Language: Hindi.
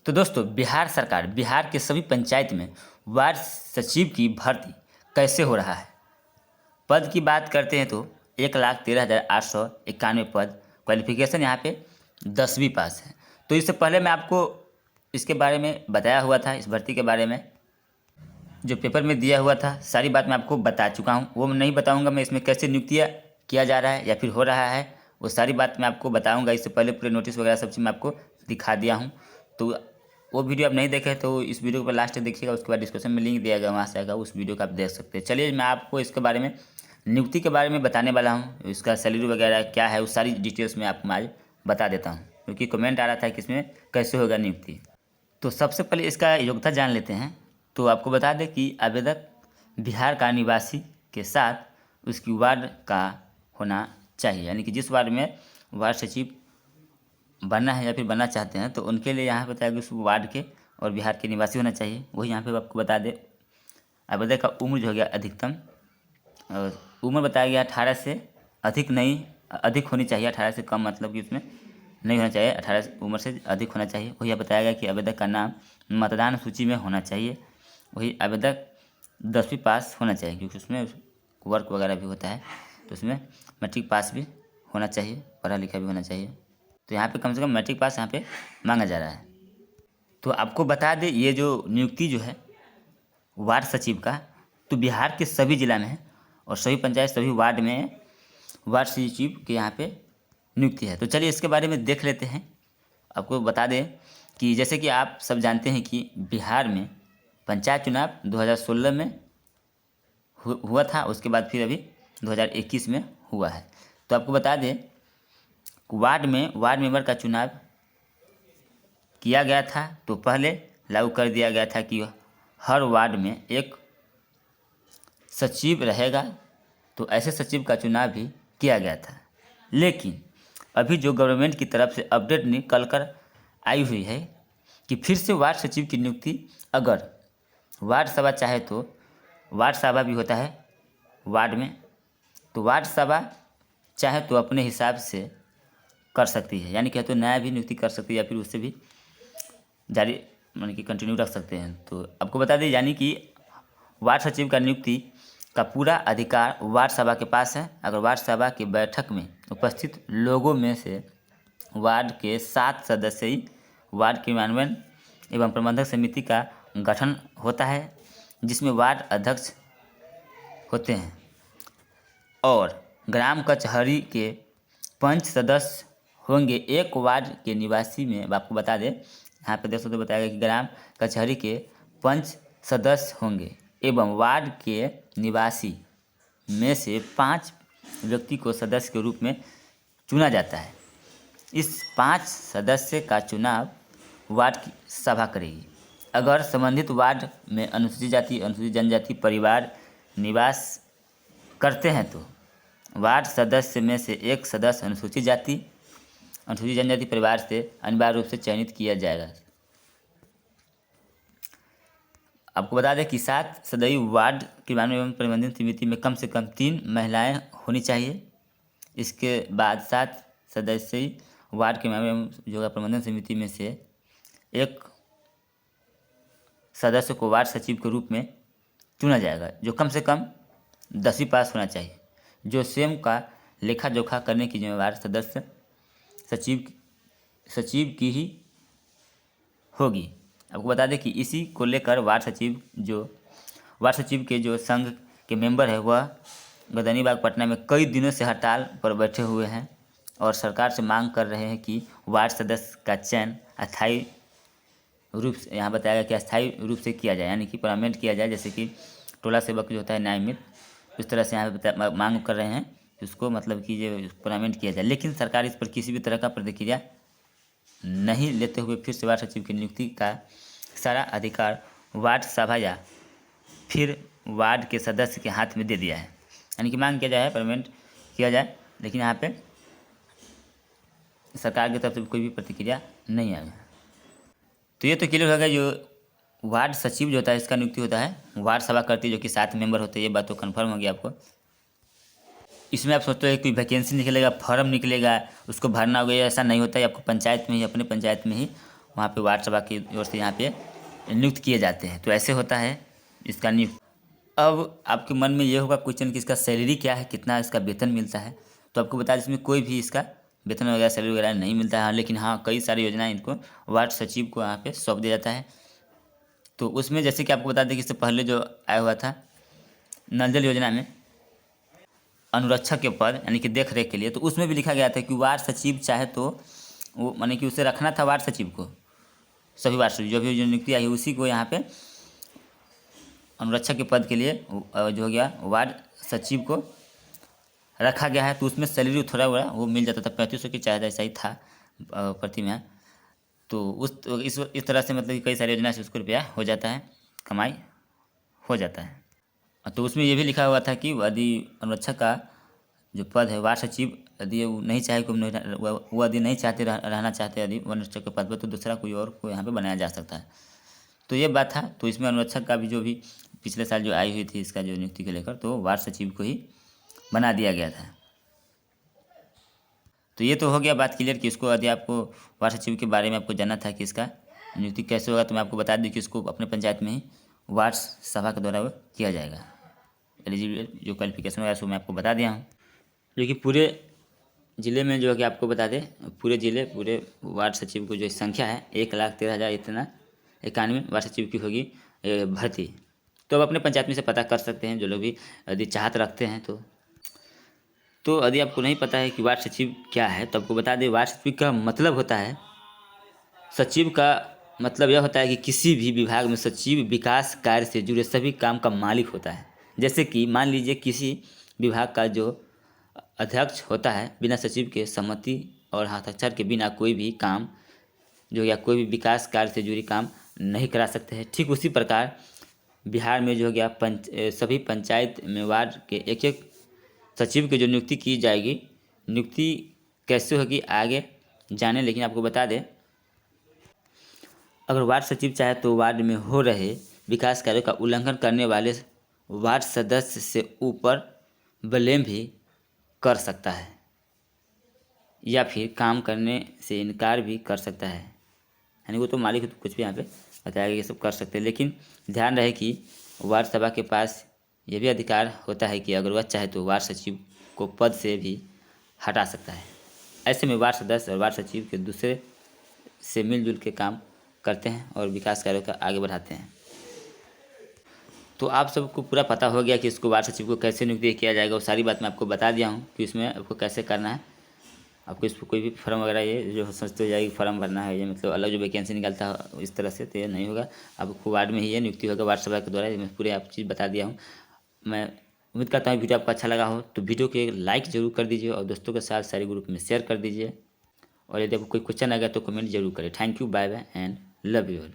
तो दोस्तों, बिहार सरकार बिहार के सभी पंचायत में वार्ड सचिव की भर्ती कैसे हो रहा है। पद की बात करते हैं तो 1,13,891 पद, क्वालिफिकेशन यहाँ पे 10वीं पास है। तो इससे पहले मैं आपको इसके बारे में बताया हुआ था, इस भर्ती के बारे में जो पेपर में दिया हुआ था, सारी बात मैं आपको बता चुका हूँ। वो मैं नहीं बताऊँगा मैं इसमें कैसे नियुक्तियाँ किया जा रहा है या फिर हो रहा है, वो सारी बात मैं आपको बताऊँगा। इससे पहले पूरे नोटिस वगैरह सब चीज़ मैं आपको दिखा दिया हूँ। तो वो वीडियो आप नहीं देखे तो इस वीडियो को लास्ट तक देखिएगा, उसके बाद डिस्क्रिप्शन में लिंक दिया गया, वहाँ से आएगा, उस वीडियो को आप देख सकते हैं। चलिए मैं आपको इसके बारे में, नियुक्ति के बारे में बताने वाला हूँ। इसका सैलरी वगैरह क्या है, उस सारी डिटेल्स में आपको आज बता देता हूँ, क्योंकि कमेंट आ रहा था कि इसमें कैसे होगा नियुक्ति। तो सबसे पहले इसका योग्यता जान लेते हैं। तो आपको बता दें कि आवेदक बिहार का निवासी के साथ उसकी वार्ड का होना चाहिए, यानी कि जिस वार्ड में वार्ड सचिव बनना है या फिर बनना चाहते हैं तो उनके लिए यहाँ बताया कि उस वार्ड के और बिहार के निवासी होना चाहिए। वही यहाँ पे आपको बता दें, आवेदक का उम्र जो हो गया अधिकतम, और उम्र बताया गया 18 से अधिक नहीं, अधिक होनी चाहिए। 18 से कम मतलब कि उसमें नहीं होना चाहिए, 18 उम्र से अधिक होना चाहिए। वही बताया गया कि आवेदक का नाम मतदान सूची में होना चाहिए। वही आवेदक 10वीं पास होना चाहिए, क्योंकि उसमें वर्क वगैरह भी होता है, तो उसमें मैट्रिक पास भी होना चाहिए, पढ़ा लिखा भी होना चाहिए। तो यहाँ पे कम से कम मैट्रिक पास यहाँ पे मांगा जा रहा है। तो आपको बता दें, ये जो नियुक्ति जो है वार्ड सचिव का, तो बिहार के सभी जिला में है और सभी पंचायत सभी वार्ड में वार्ड सचिव के यहाँ पे नियुक्ति है। तो चलिए इसके बारे में देख लेते हैं। आपको बता दें कि जैसे कि आप सब जानते हैं कि बिहार में पंचायत चुनाव 2016 में हुआ था, उसके बाद फिर अभी 2021 में हुआ है। तो आपको बता दें, वार्ड मेंबर का चुनाव किया गया था, तो पहले लागू कर दिया गया था कि हर वार्ड में एक सचिव रहेगा। तो ऐसे सचिव का चुनाव भी किया गया था। लेकिन अभी जो गवर्नमेंट की तरफ से अपडेट निकल कर आई हुई है कि फिर से वार्ड सचिव की नियुक्ति, अगर वार्ड सभा चाहे तो वार्ड सभा भी होता है वार्ड में, तो वार्ड सभा चाहे तो अपने हिसाब से कर सकती है, यानी कि तो नया भी नियुक्ति कर सकती है या फिर उससे भी जारी यानी कि कंटिन्यू रख सकते हैं। तो आपको बता दें, यानी कि वार्ड सचिव का नियुक्ति का पूरा अधिकार वार्ड सभा के पास है। अगर वार्ड सभा की बैठक में उपस्थित लोगों में से वार्ड के 7 सदस्यीय वार्ड क्रियान्वयन एवं प्रबंधक समिति का गठन होता है, जिसमें वार्ड अध्यक्ष होते हैं और ग्राम कचहरी के 5 सदस्य होंगे। एक वार्ड के निवासी में आपको बता दें, यहाँ पे देख सकते हो, बताया गया कि ग्राम कचहरी के 5 सदस्य होंगे एवं वार्ड के निवासी में से 5 व्यक्ति को सदस्य के रूप में चुना जाता है। इस 5 सदस्य का चुनाव वार्ड की सभा करेगी। अगर संबंधित वार्ड में अनुसूचित जाति अनुसूचित जनजाति परिवार निवास करते हैं तो वार्ड सदस्य में से एक सदस्य अनुसूचित जाति अनुसूचित जनजाति परिवार से अनिवार्य रूप से चयनित किया जाएगा। आपको बता दें कि 7 सदस्यीय वार्ड क्रियान्वयन एवं प्रबंधन समिति में कम से कम 3 महिलाएं होनी चाहिए। इसके बाद 7 सदस्यीय वार्ड क्रियान्वयन एवं जो प्रबंधन समिति में से एक सदस्य को वार्ड सचिव के रूप में चुना जाएगा, जो कम से कम 10वीं पास होना चाहिए, जो स्वयं का लेखा जोखा करने की जिम्मेवार सदस्य सचिव की ही होगी। आपको बता दें कि इसी को लेकर वार्ड सचिव के जो संघ के मेंबर है, वह गदनीबाग पटना में कई दिनों से हड़ताल पर बैठे हुए हैं और सरकार से मांग कर रहे हैं कि वार्ड सदस्य का चयन अस्थायी रूप से, यहाँ बताया गया कि अस्थायी रूप से किया जाए, यानी कि परमानेंट किया जाए, जैसे कि टोला सेवक जो होता है न्यायमित, उस तरह से यहाँ मांग कर रहे हैं कि उसको मतलब कि जो परमानेंट किया जाए। लेकिन सरकार इस पर किसी भी तरह का प्रतिक्रिया नहीं लेते हुए फिर से वार्ड सचिव की नियुक्ति का सारा अधिकार वार्ड सभा या फिर वार्ड के सदस्य के हाथ में दे दिया है, यानी कि मांग किया जाए परमानेंट किया जाए, लेकिन यहाँ पे सरकार की तरफ से कोई भी प्रतिक्रिया नहीं आई। तो ये तो क्लियर हो गया, जो वार्ड सचिव जो होता है इसका नियुक्ति होता है वार्ड सभा करती है, जो कि 7 मेंबर होते हैं। ये बात तो कन्फर्म हो गया आपको। इसमें आप सोचते हैं कोई वैकेंसी निकलेगा, फॉर्म निकलेगा, उसको भरना होगा, ऐसा नहीं होता है। आपको पंचायत में ही, अपने पंचायत में ही वहाँ पे वार्ड सभा की ओर से यहाँ पे नियुक्त किए जाते हैं। तो ऐसे होता है इसका नियुक्त। अब आपके मन में ये होगा क्वेश्चन कि इसका सैलरी क्या है, कितना इसका वेतन मिलता है। तो आपको बता दें इसमें कोई भी इसका वेतन वगैरह सैलरी वगैरह नहीं मिलता है, लेकिन हाँ कई सारी योजनाएं इनको वार्ड सचिव को यहाँ पे सौंप दिया जाता है। तो उसमें जैसे कि आपको बता दें कि इससे पहले जो आया हुआ था नल जल योजना में अनुरक्षक के पद यानी कि देख रेख के लिए, तो उसमें भी लिखा गया था कि वार्ड सचिव चाहे तो वो माने कि उसे रखना था वार्ड सचिव को, सभी वार्ड सचिव जो भी जो नियुक्ति आई उसी को यहाँ पे अनुरक्षक के पद के लिए जो हो गया वार्ड सचिव को रखा गया है। तो उसमें सैलरी थोड़ा बड़ा वो मिल जाता था, 3500 की चाहे ऐसा ही था प्रति माह। तो इस तरह से मतलब कि कई सारी योजना से उसको रुपया हो जाता है, कमाई हो जाता है। तो उसमें ये भी लिखा हुआ था कि यदि अनुरक्षक का जो पद है वार्ड सचिव यदि वो नहीं चाहे वो यदि नहीं चाहते रहना चाहते यदि अनुरक्षक के पद पर, तो दूसरा कोई और को यहाँ पे बनाया जा सकता है। तो ये बात था। तो इसमें अनुरक्षक का भी जो भी पिछले साल जो आई हुई थी इसका जो नियुक्ति को लेकर, तो वार्ड सचिव को ही बना दिया गया था। तो ये तो हो गया बात क्लियर कि इसको यदि आपको वार्ड सचिव के बारे में आपको जानना था कि इसका नियुक्ति कैसे होगा, तो मैं आपको बता दूं कि इसको अपने पंचायत में ही वार्ड सभा के द्वारा वो किया जाएगा। एलिजिबल जो क्वालिफिकेशन होगा उसको मैं आपको बता दिया हूँ, जो कि पूरे ज़िले में जो है कि आपको बता दें पूरे वार्ड सचिव को जो संख्या है 1,13,000 इतना 91 वार्ड सचिव की होगी भर्ती। तो अब अपने पंचायत में से पता कर सकते हैं जो लोग भी यदि चाहत रखते हैं। तो यदि आपको नहीं पता है कि वार्ड सचिव क्या है, तो आपको बता दें वार्ड सचिव का मतलब होता है, सचिव का मतलब यह होता है कि किसी भी विभाग में सचिव विकास कार्य से जुड़े सभी काम का मालिक होता है। जैसे कि मान लीजिए किसी विभाग का जो अध्यक्ष होता है बिना सचिव के सहमति और हस्ताक्षर के बिना कोई भी काम जो या कोई भी विकास कार्य से जुड़ी काम नहीं करा सकते हैं। ठीक उसी प्रकार बिहार में जो हो गया सभी पंचायत में वार्ड के एक एक सचिव की जो नियुक्ति की जाएगी, नियुक्ति कैसे होगी आगे जाने, लेकिन आपको बता दें अगर वार्ड सचिव चाहे तो वार्ड में हो रहे विकास कार्यों का उल्लंघन करने वाले वार्ड सदस्य से ऊपर ब्लेम भी कर सकता है या फिर काम करने से इनकार भी कर सकता है। यानी वो तो मालिक तो कुछ भी यहाँ पे बताया ये सब कर सकते हैं, लेकिन ध्यान रहे कि वार्ड सभा के पास ये भी अधिकार होता है कि अगर वह चाहे तो वार्ड सचिव को पद से भी हटा सकता है। ऐसे में वार्ड सदस्य और वार्ड सचिव के दूसरे से मिलजुल के काम करते हैं और विकास कार्यों का आगे बढ़ाते हैं। तो आप सबको पूरा पता हो गया कि इसको वार्ड सचिव को कैसे नियुक्ति किया जाएगा, वो सारी बात मैं आपको बता दिया हूँ कि इसमें आपको कैसे करना है। आपको इस पर कोई भी फॉर्म वगैरह ये जो सोचते हो जाएगी फॉर्म भरना है, ये मतलब अलग जो वैकेंसी निकलता है इस तरह से, तो ये नहीं होगा। आपको वार्ड में ही ये नियुक्ति होगा वार्ड सभा के द्वारा। मैं पूरे आप चीज़ बता दिया हूँ। मैं उम्मीद करता हूँ वीडियो आपको अच्छा लगा हो तो वीडियो को लाइक ज़रूर कर दीजिए और दोस्तों के साथ सारे ग्रुप में शेयर कर दीजिए। और यदि आपको कोई क्वेश्चन आ गया तो कमेंट जरूर करें। Thank you, bye bye and love you all.